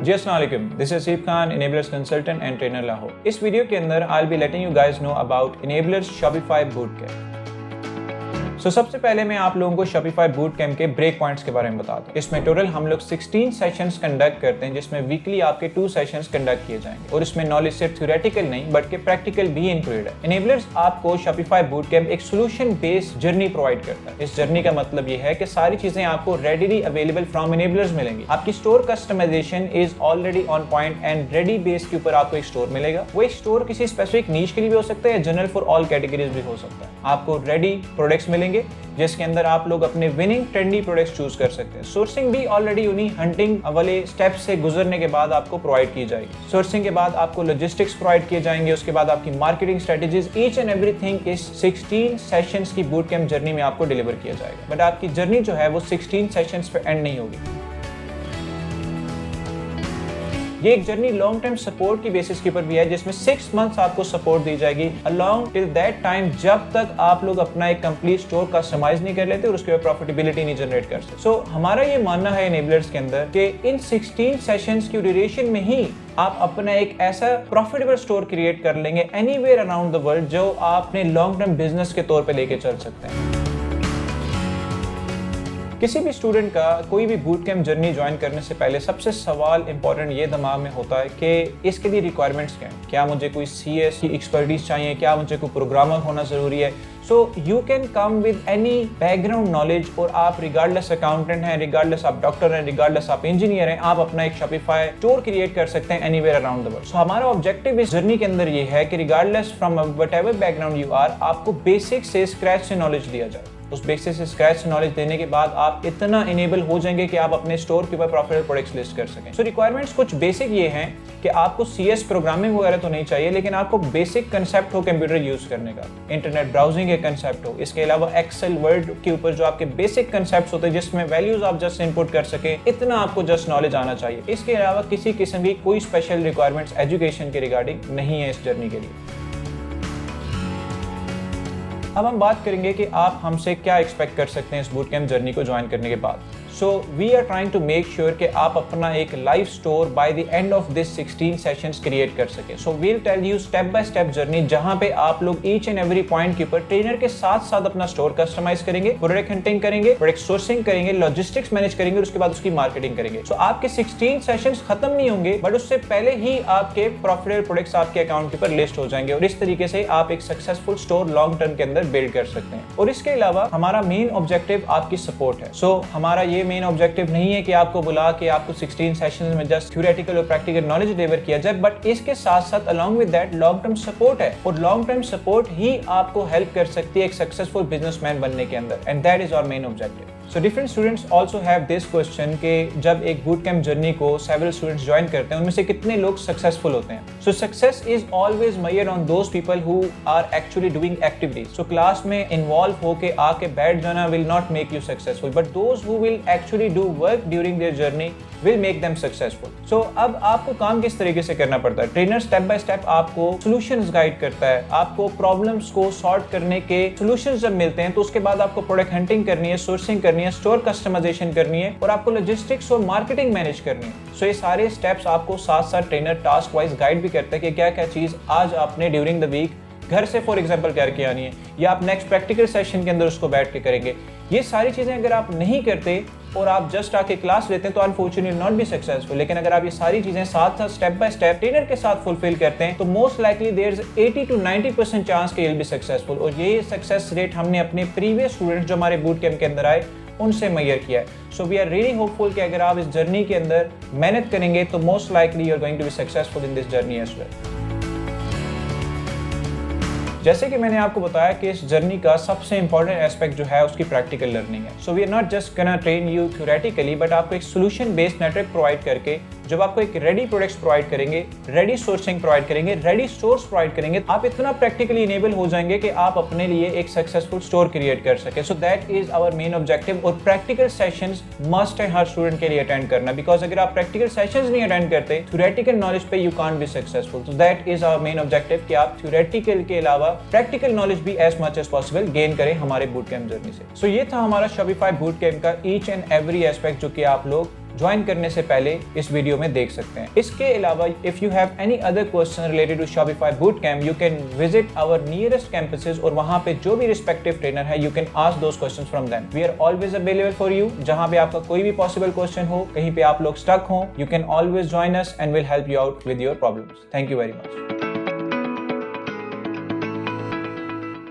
जी अस्सलाम वालेकुम, this is Saif Khan, Enablers consultant and trainer Lahore. इस वीडियो के अंदर I will be letting you guys know about Enablers Shopify Bootcamp। सबसे पहले मैं आप लोगों को Shopify Bootcamp के ब्रेक पॉइंट्स के बारे में बताता हूँ। इसमें टोटल हम लोग 16 सेशंस कंडक्ट करते हैं, जिसमें वीकली आपके 2 सेशंस कंडक्ट किए जाएंगे और इसमें नॉलेज सिर्फ थ्योरेटिकल नहीं बल्कि प्रैक्टिकल भी इंक्लूडेड है। Enablers आपको Shopify Bootcamp एक सोल्यूशन बेस्ड जर्नी प्रोवाइड करता है। इस जर्नी का मतलब ये है कि सारी चीजें आपको रेडीली अवेलेबल फ्रॉम Enablers मिलेंगी। आपकी store customisation is already on point and ready base के ऊपर आपको एक स्टोर मिलेगा। वो एक स्टोर किसी स्पेसिफिक नीश के लिए भी हो सकता है, जनरल फॉर ऑल कैटेगरीज भी हो सकता है। आपको रेडी प्रोडक्ट्स मिलेंगे जिसके अंदर आप लोग अपने विनिंग ट्रेंडी प्रोडक्ट्स चूज कर सकते हैं। सोर्सिंग भी ऑलरेडी उन्हीं हंटिंग वाले स्टेप्स से गुजरने के बाद आपको प्रोवाइड की जाएगी। सोर्सिंग के बाद आपको लॉजिस्टिक्स प्रोवाइड किए जाएंगे, उसके बाद आपकी marketing strategies, each and everything इस 16 सेशंस की बूट कैंप जर्नी में आपको डिलीवर किया जाएगा। बट आपकी जर्नी जो है वो 16 सेशंस पे एंड नहीं होगी। ये एक जर्नी लॉन्ग टर्म सपोर्ट की बेसिस के ऊपर भी है, जिसमें 6 मंथ्स आपको सपोर्ट दी जाएगी अलोंग टिल दैट टाइम जब तक आप लोग अपना एक कंप्लीट स्टोर कस्टमाइज नहीं कर लेते और उसके बाद प्रॉफिटेबिलिटी नहीं जनरेट कर सकते। सो हमारा ये मानना है Enablers के अंदर कि इन 16 सेशंस की ड्यूरेशन में ही आप अपना एक ऐसा प्रॉफिटेबल स्टोर क्रिएट कर लेंगे एनीवेयर अराउंड द वर्ल्ड, जो आप अपने लॉन्ग टर्म बिजनेस के तौर पे लेके चल सकते हैं। किसी भी स्टूडेंट का कोई भी बूट कैंप जर्नी ज्वाइन करने से पहले सबसे सवाल इंपॉर्टेंट ये दिमाग में होता है कि इसके लिए रिक्वायरमेंट्स क्या हैं। क्या मुझे कोई CS की एक्सपर्टीज चाहिए, क्या मुझे कोई प्रोग्रामर होना जरूरी है। So you can come with any background knowledge, और आप रिगार्डलेस अकाउंटेंट हैं, रिगार्डलेस आप डॉक्टर हैं, रिगार्डलेस आप इंजीनियर हैं, आप अपना एक Shopify स्टोर क्रिएट कर सकते हैं anywhere around the world. So हमारा ऑब्जेक्टिव इस जर्नी के अंदर ये है कि regardless from whatever background you are, आपको बेसिक से स्क्रैच से नॉलेज दिया जाए। उस बेसिस से स्क्रैच नॉलेज देने के बाद आप इतना इनेबल हो जाएंगे कि आप अपने स्टोर के ऊपर प्रॉफिटेबल प्रोडक्ट्स लिस्ट कर सकें। सो रिक्वायरमेंट्स कुछ बेसिक ये हैं कि आपको CS प्रोग्रामिंग वगैरह तो नहीं चाहिए, लेकिन आपको बेसिक कंसेप्ट हो कंप्यूटर यूज करने का, इंटरनेट ब्राउजिंग के कंसेप्ट हो, इसके अलावा एक्सेल वर्ड के ऊपर जो आपके बेसिक कंसेप्ट्स होते हैं जिसमें वैल्यूज आप जस्ट इनपुट कर सके, इतना आपको जस्ट नॉलेज आना चाहिए। इसके अलावा किसी किस्म की कोई स्पेशल रिक्वायरमेंट्स एजुकेशन के रिगार्डिंग नहीं है इस जर्नी के लिए। अब हम बात करेंगे कि आप हमसे क्या एक्सपेक्ट कर सकते हैं इस बूट कैंप जर्नी को ज्वाइन करने के बाद। So we are trying to make sure कि आप अपना एक live store by the end of this 16 sessions create कर सके। So we'll tell you step by step journey, जहां पे आप लोग ईच एंड एवरी पॉइंट के ऊपर ट्रेनर के साथ साथ अपना स्टोर कस्टमाइज करेंगे, प्रोडक्ट हंटिंग करेंगे, प्रोडक्ट सोर्सिंग करेंगे, लॉजिस्टिक्स मैनेज करेंगे और उसके बाद उसकी मार्केटिंग करेंगे। सो आपके 16 सेशंस खत्म नहीं होंगे, बट उससे पहले ही आपके प्रॉफिटेबल प्रोडक्ट्स आपके अकाउंट के ऊपर लिस्ट हो जाएंगे और इस तरीके से आप एक सक्सेसफुल स्टोर लॉन्ग टर्म के अंदर बिल्ड कर सकते हैं। और इसके अलावा हमारा मेन ऑब्जेक्टिव आपकी सपोर्ट है। सो हमारा ये मेन ऑब्जेक्टिव नहीं है कि आपको बुला के आपको 16 सेशंस में जस्ट थ्योरेटिकल और प्रैक्टिकल नॉलेज डिलीवर किया जाए, बट इसके साथ साथ along with that long term support है, और लॉन्ग टर्म सपोर्ट ही आपको हेल्प कर सकती है एक सक्सेसफुल बिजनेसमैन बनने के अंदर, and that is our main objective. So different students also have this question कि जब एक boot camp journey को several students join करते हैं, उनमें से कितने लोग successful होते हैं। So success is always measured on those people who are actually doing activities. So class में involve होके आके बैठ जाना will not make you successful, but those who will actually do work during their journey will make them successful. So अब आपको काम किस तरीके से करना पड़ता है। ट्रेनर स्टेप बाय स्टेप आपको solutions गाइड करता है, आपको प्रॉब्लम्स को सॉल्व करने के solutions जब मिलते हैं तो उसके बाद आपको प्रोडक्ट हंटिंग करनी है, सोर्सिंग करनी है, स्टोर कस्टमाइजेशन करनी है और आपको लॉजिस्टिक्स और मार्केटिंग मैनेज करनी है। सो ये सारे स्टेप्स आपको साथ साथ ट्रेनर टास्क वाइज गाइड भी करता है कि क्या क्या चीज आज आपने ड्यूरिंग द वीक घर से फॉर एग्जांपल करके आनी है, या आप नेक्स्ट प्रैक्टिकल सेशन के अंदर उसको बैठ के करेंगे। ये सारी चीजें अगर आप नहीं करते और आप जस्ट आके क्लास लेते हैं तो अनफॉर्चुनेटली नॉट बी सक्सेसफुल। लेकिन अगर आप ये सारी चीजें साथ साथ स्टेप बाय स्टेप ट्रेनर के साथ फुलफिल करते हैं तो most likely there is 80 to 90% chance कि यू विल बी सक्सेसफुल। और ये सक्सेस रेट हमने अपने प्रीवियस स्टूडेंट्स जो हमारे बूट कैंप के अंदर आए उनसे मेजर किया है। So we are really hopeful कि अगर आप इस जर्नी के अंदर मेहनत करेंगे तो most likely you are going to be successful in this journey as well. जैसे कि मैंने आपको बताया कि इस जर्नी का सबसे इंपॉर्टेंट एस्पेक्ट जो है उसकी प्रैक्टिकल लर्निंग है। So we are not just gonna train you theoretically, but आपको एक सोल्यूशन बेस्ड नेटवर्क प्रोवाइड करके जब आपको एक रेडी प्रोडक्ट्स प्रोवाइड करेंगे, रेडी सोर्सिंग प्रोवाइड करेंगे, रेडी स्टोर्स प्रोवाइड करेंगे, आप इतना प्रैक्टिकली इनेबल हो जाएंगे कि आप अपने लिए एक सक्सेसफुल स्टोर क्रिएट कर सके। So that is our main objective. और प्रैक्टिकल सेशंस मस्ट है हर स्टूडेंट के लिए अटेंड करना, बिकॉज अगर आप प्रैक्टिकल सेशंस नहीं अटेंड करते थ्योरेटिकल नॉलेज पे you can't be successful. So that is our main objective कि आप थ्योरेटिकल के अलावा प्रैक्टिकल नॉलेज भी as much as possible gain करें हमारे बूट कैंप जर्नी से। सो ये था हमारा Shopify बूट कैंप का ईच एंड एवरी एस्पेक्ट जो कि आप लोग ज्वाइन करने से पहले इस वीडियो में देख सकते हैं। इसके अलावा if you have any other question related to Shopify Bootcamp, you can visit our nearest campuses और वहां पे जो भी रिस्पेक्टिव ट्रेनर है, you can ask those questions from them. We are always available for you. जहां पे आपका कोई भी पॉसिबल क्वेश्चन हो, कहीं पे आप लोग स्टक हो, you can always join us and we'll help you out with your problems. Thank you very much.